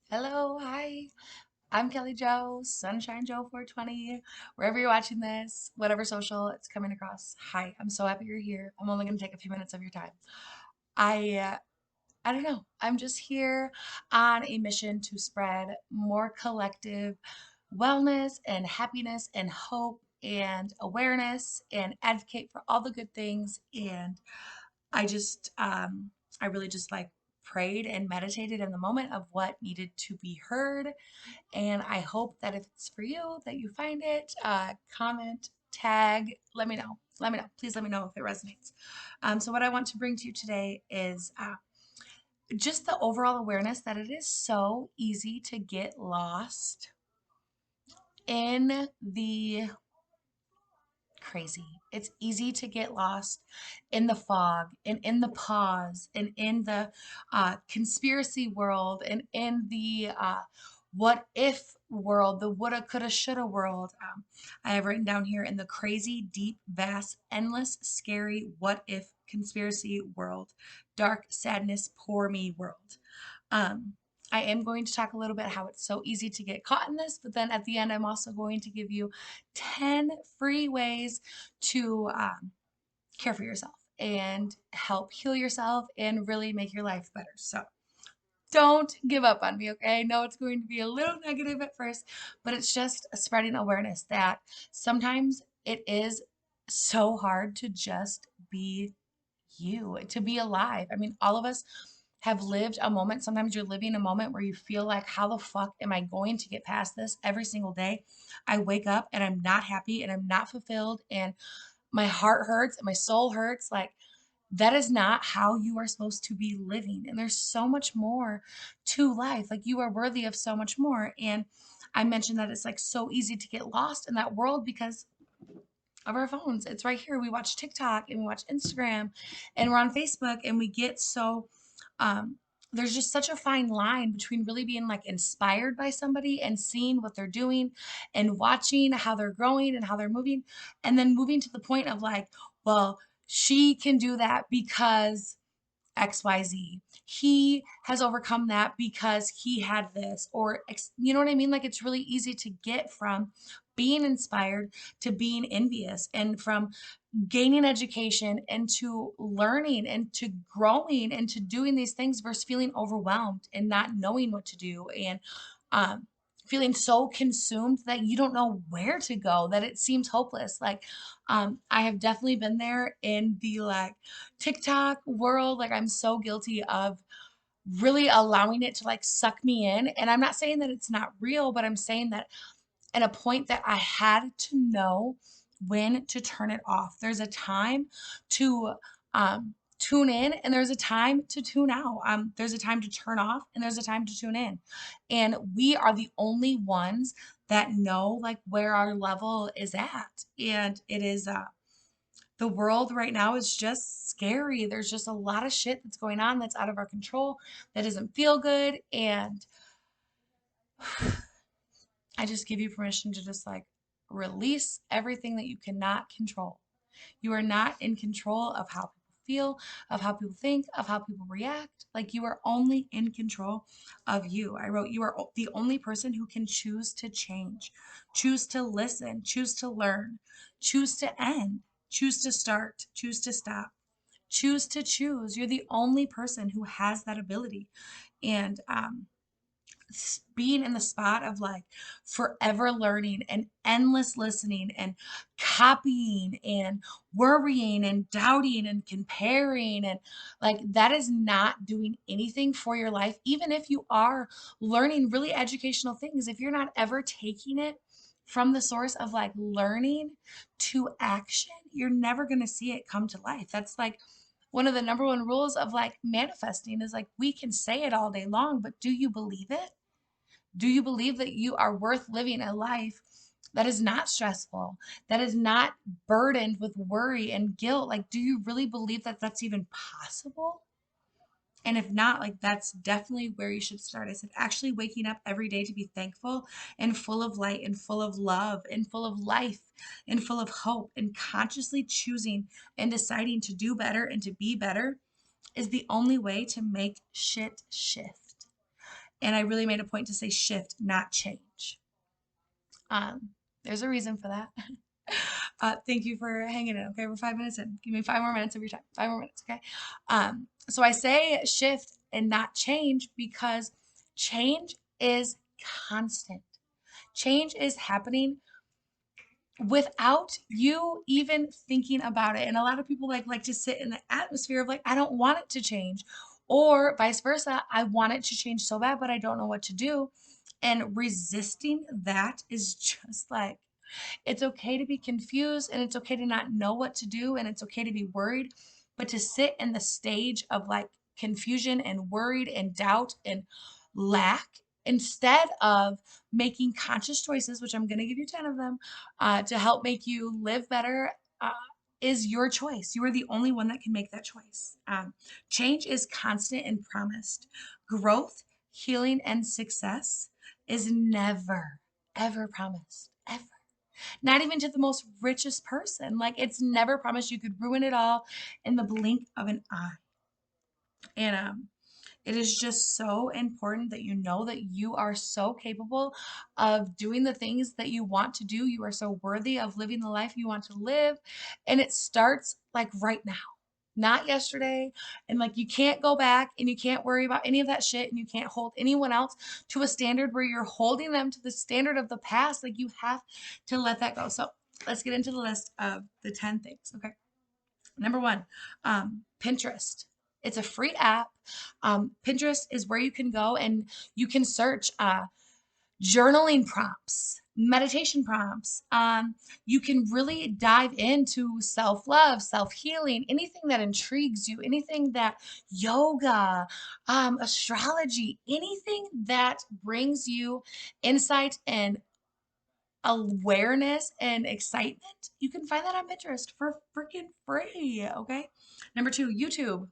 Hello, hi. I'm Kelly Joe, Sunshine Joe 420, wherever you're watching this, whatever social it's coming across. Hi, I'm so happy you're here. I'm only going to take a few minutes of your time. I uh, I don't know. I'm just here on a mission to spread more collective wellness and happiness and hope and awareness and advocate for all the good things. And I really just like prayed and meditated in the moment of what needed to be heard, and I hope that if it's for you, that you find it, comment, tag, let me know. Let me know. Please let me know if it resonates. So, what I want to bring to you today is just the overall awareness that it is so easy to get lost in the crazy. It's easy to get lost in the fog and in the pause and in the conspiracy world and in the what if world, the woulda, coulda, shoulda world. I have written down here in the crazy, deep, vast, endless, scary, what if conspiracy world, dark, sadness, poor me world. Um, I am going to talk a little bit how it's so easy to get caught in this, but then at the end, I'm also going to give you 10 free ways to care for yourself and help heal yourself and really make your life better. So don't give up on me, okay? I know it's going to be a little negative at first, but it's just spreading awareness that sometimes it is so hard to just be you, to be alive. I mean, all of us have lived a moment. Sometimes you're living a moment where you feel like, how the fuck am I going to get past this every single day? I wake up and I'm not happy and I'm not fulfilled and my heart hurts and my soul hurts. Like, that is not how you are supposed to be living. And there's so much more to life. Like, you are worthy of so much more. And I mentioned that it's like so easy to get lost in that world because of our phones. It's right here. We watch TikTok and we watch Instagram and we're on Facebook and we get so um there's just such a fine line between really being like inspired by somebody and seeing what they're doing and watching how they're growing and how they're moving, and then moving to the point of like, well, she can do that because XYZ. He has overcome that because he had this, or you know what I mean? Like, it's really easy to get from being inspired to being envious, and from gaining education and to learning and to growing and to doing these things versus feeling overwhelmed and not knowing what to do, and um, feeling so consumed that you don't know where to go, that it seems hopeless. Like, I have definitely been there in the like TikTok world. Like, I'm so guilty of really allowing it to like suck me in. And I'm not saying that it's not real, but I'm saying that at a point that I had to know when to turn it off. There's a time to tune in and there's a time to tune out. There's a time to turn off and there's a time to tune in. And we are the only ones that know like where our level is at. And it is the world right now is just scary. There's just a lot of shit that's going on that's out of our control, that doesn't feel good. And I just give you permission to just like release everything that you cannot control. You are not in control of how people feel, of how people think, of how people react. Like, you are only in control of you. I wrote, you are the only person who can choose to change, choose to listen, choose to learn, choose to end, choose to start, choose to stop, choose to choose. You're the only person who has that ability. And being in the spot of like forever learning and endless listening and copying and worrying and doubting and comparing, and like, that is not doing anything for your life. Even if you are learning really educational things, if you're not ever taking it from the source of like learning to action, you're never going to see it come to life. That's like one of the number one rules of like manifesting, is like, we can say it all day long, but do you believe it? Do you believe that you are worth living a life that is not stressful, that is not burdened with worry and guilt? Like, do you really believe that that's even possible? And if not, like, that's definitely where you should start. I said, actually waking up every day to be thankful and full of light and full of love and full of life and full of hope, and consciously choosing and deciding to do better and to be better is the only way to make shit shift. And I really made a point to say shift, not change. Um, there's a reason for that. Thank you for hanging in. Okay, we're 5 minutes in. Give me 5 more minutes of your time. 5 more minutes, okay? So I say shift and not change because change is constant. Change is happening without you even thinking about it. And a lot of people like to sit in the atmosphere of like, I don't want it to change, or vice versa. I want it to change so bad, but I don't know what to do. And resisting that is just like, it's okay to be confused and it's okay to not know what to do and it's okay to be worried, but to sit in the stage of like confusion and worried and doubt and lack instead of making conscious choices, which I'm going to give you 10 of them to help make you live better. Uh, is your choice. You are the only one that can make that choice. Change is constant and promised. Growth, healing, and success is never, ever promised. Ever. Not even to the most richest person. Like it's never promised. You could ruin it all in the blink of an eye. And it is just so important that you know that you are so capable of doing the things that you want to do. You are so worthy of living the life you want to live. And it starts like right now, not yesterday. And like you can't go back and you can't worry about any of that shit and you can't hold anyone else to a standard where you're holding them to the standard of the past. Like you have to let that go. So let's get into the list of the 10 things. Okay. Number one, Pinterest. It's a free app. Pinterest is where you can go and you can search journaling prompts, meditation prompts. You can really dive into self love, self healing, anything that intrigues you, anything that yoga, astrology, anything that brings you insight and awareness and excitement, you can find that on Pinterest for freaking free. Okay. Number two, YouTube.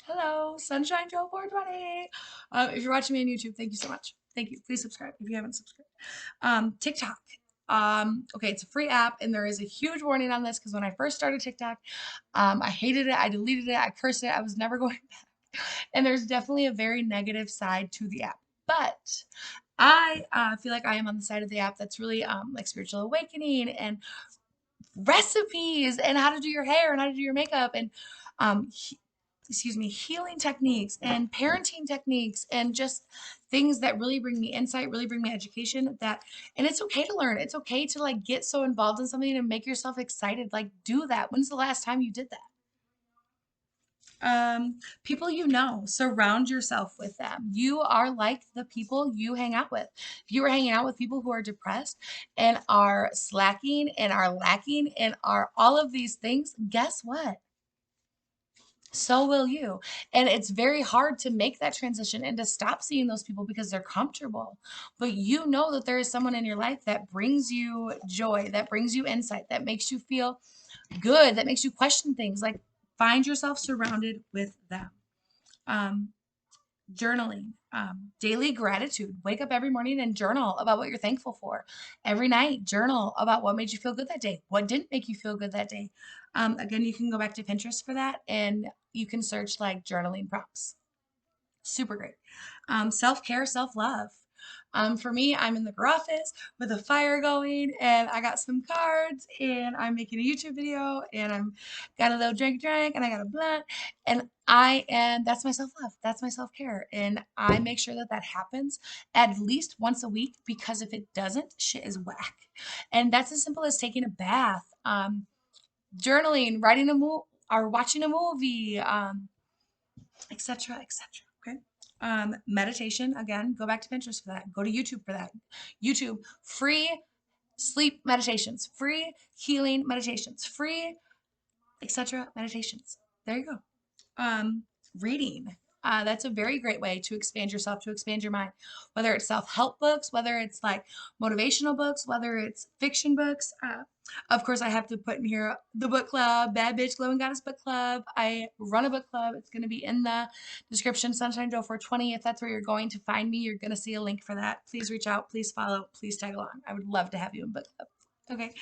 Hello, Sunshine Joe 420. If you're watching me on YouTube, thank you so much. Thank you. Please subscribe if you haven't subscribed. TikTok. Okay, it's a free app, and there is a huge warning on this because when I first started TikTok, I hated it. I deleted it. I cursed it. I was never going back. And there's definitely a very negative side to the app. But I feel like I am on the side of the app that's really like spiritual awakening and recipes and how to do your hair and how to do your makeup and healing techniques and parenting techniques and just things that really bring me insight, really bring me education and it's okay to learn. It's okay to like get so involved in something and make yourself excited. Like do that. When's the last time you did that? People you know, surround yourself with them. You are like the people you hang out with. If you are hanging out with people who are depressed and are slacking and are lacking and are all of these things, guess what? So will you. And it's very hard to make that transition and to stop seeing those people because they're comfortable. But you know that there is someone in your life that brings you joy, that brings you insight, that makes you feel good, that makes you question things. Like find yourself surrounded with them. Um, Journaling, daily gratitude. Wake up every morning and journal about what you're thankful for. Every night, journal about what made you feel good that day, what didn't make you feel good that day. Again, you can go back to Pinterest for that and you can search like journaling prompts. Super great. Self-care, self-love. For me, I'm in the office with a fire going and I got some cards and I'm making a YouTube video and I'm got a little drink and I got a blunt and that's my self-love. That's my self-care. And I make sure that that happens at least once a week because if it doesn't, shit is whack. And that's as simple as taking a bath, journaling, writing a movie or watching a movie, etc., etc. Okay. Meditation, again, go back to Pinterest for that. Go to YouTube for that. YouTube, free sleep meditations, free healing meditations, free, etc. meditations. There you go. Reading. That's a very great way to expand yourself, to expand your mind. Whether it's self-help books, whether it's like motivational books, whether it's fiction books. Of course, I have to put in here the book club, Bad Bitch Glowing Goddess book club. I run a book club. It's going to be in the description, Sunshine Joe 420. If that's where you're going to find me, you're going to see a link for that. Please reach out. Please follow. Please tag along. I would love to have you in book club. Okay.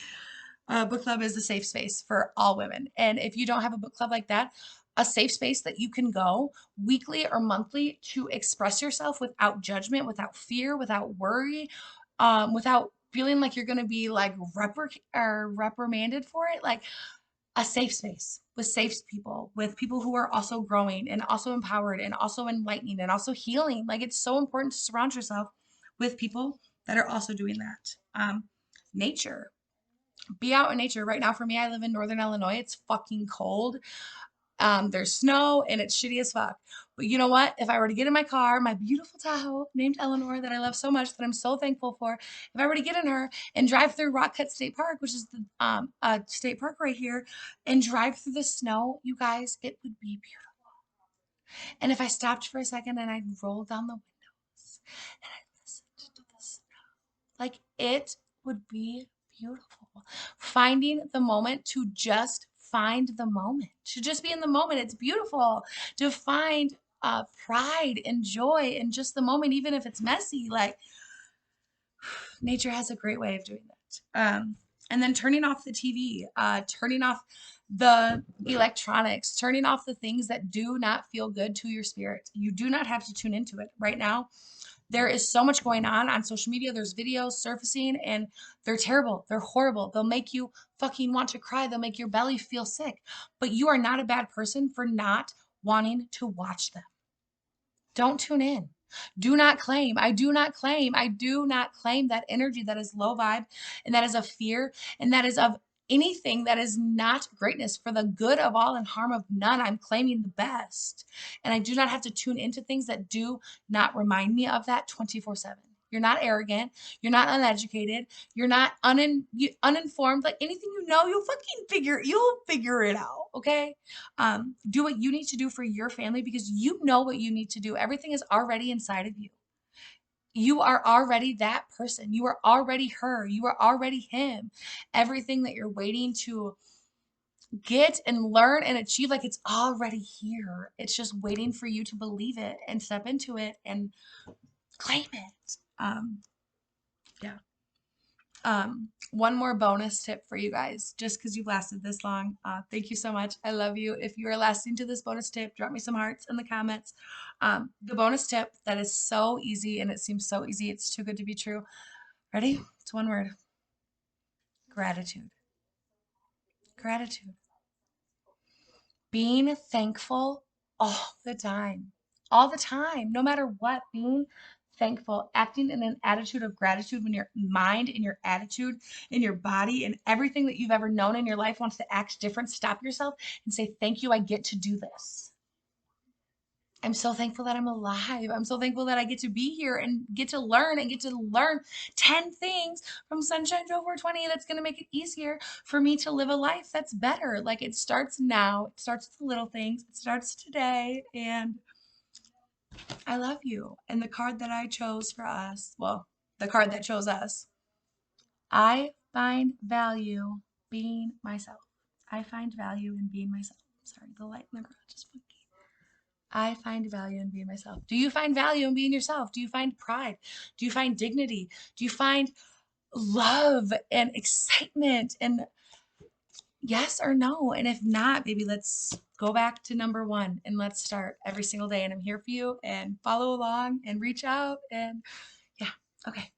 Book club is a safe space for all women. And if you don't have a book club like that, a safe space that you can go weekly or monthly to express yourself without judgment, without fear, without worry, without feeling like you're going to be like reprimanded for it. Like a safe space with safe people, with people who are also growing and also empowered and also enlightening and also healing. Like it's so important to surround yourself with people that are also doing that. Nature. Be out in nature. Right now, for me, I live in Northern Illinois. It's fucking cold. There's snow and it's shitty as fuck. But you know what? If I were to get in my car, my beautiful Tahoe named Eleanor that I love so much, that I'm so thankful for, if I were to get in her and drive through Rock Cut State Park, which is the state park right here, and drive through the snow, you guys, it would be beautiful. And if I stopped for a second and I'd roll down the windows and I listened to the snow, like it would be beautiful. Finding the moment to just find the moment, to just be in the moment. It's beautiful to find pride and joy in just the moment, even if it's messy. Like nature has a great way of doing that. And then turning off the TV, turning off the electronics, turning off the things that do not feel good to your spirit. You do not have to tune into it right now. There is so much going on social media. There's videos surfacing and they're terrible. They're horrible. They'll make you fucking want to cry. They'll make your belly feel sick. But you are not a bad person for not wanting to watch them. Don't tune in. Do not claim. I do not claim. I do not claim that energy that is low vibe and that is of fear and that is of anything that is not greatness for the good of all and harm of none. I'm claiming the best. And I do not have to tune into things that do not remind me of that 24/7. You're not arrogant. You're not uneducated. You're not uninformed. Like anything you know, you'll figure it out. Okay. Do what you need to do for your family because you know what you need to do. Everything is already inside of you. You are already that person. You are already her. You are already him. Everything that you're waiting to get and learn and achieve, like it's already here. It's just waiting for you to believe it and step into it and claim it. Yeah. One more bonus tip for you guys, just because you've lasted this long. Thank you so much. I love you. If you are lasting to this bonus tip, drop me some hearts in the comments. The bonus tip that is so easy and it seems so easy, it's too good to be true. Ready? It's one word. Gratitude. Gratitude. Being thankful all the time, no matter what, being thankful, acting in an attitude of gratitude when your mind and your attitude and your body and everything that you've ever known in your life wants to act different. Stop yourself and say, thank you, I get to do this. I'm so thankful that I'm alive. I'm so thankful that I get to be here and get to learn 10 things from Sunshine to 420 that's going to make it easier for me to live a life that's better. Like it starts now. It starts with the little things. It starts today. And I love you. And the card that I chose for us, well, the card that chose us, I find value being myself. I find value in being myself. Sorry, the light in the garage is funky. I find value in being myself. Do you find value in being yourself? Do you find pride? Do you find dignity? Do you find love and excitement? And yes or no? And if not, maybe let's go back to number one and let's start every single day. And I'm here for you and follow along and reach out. And yeah, okay.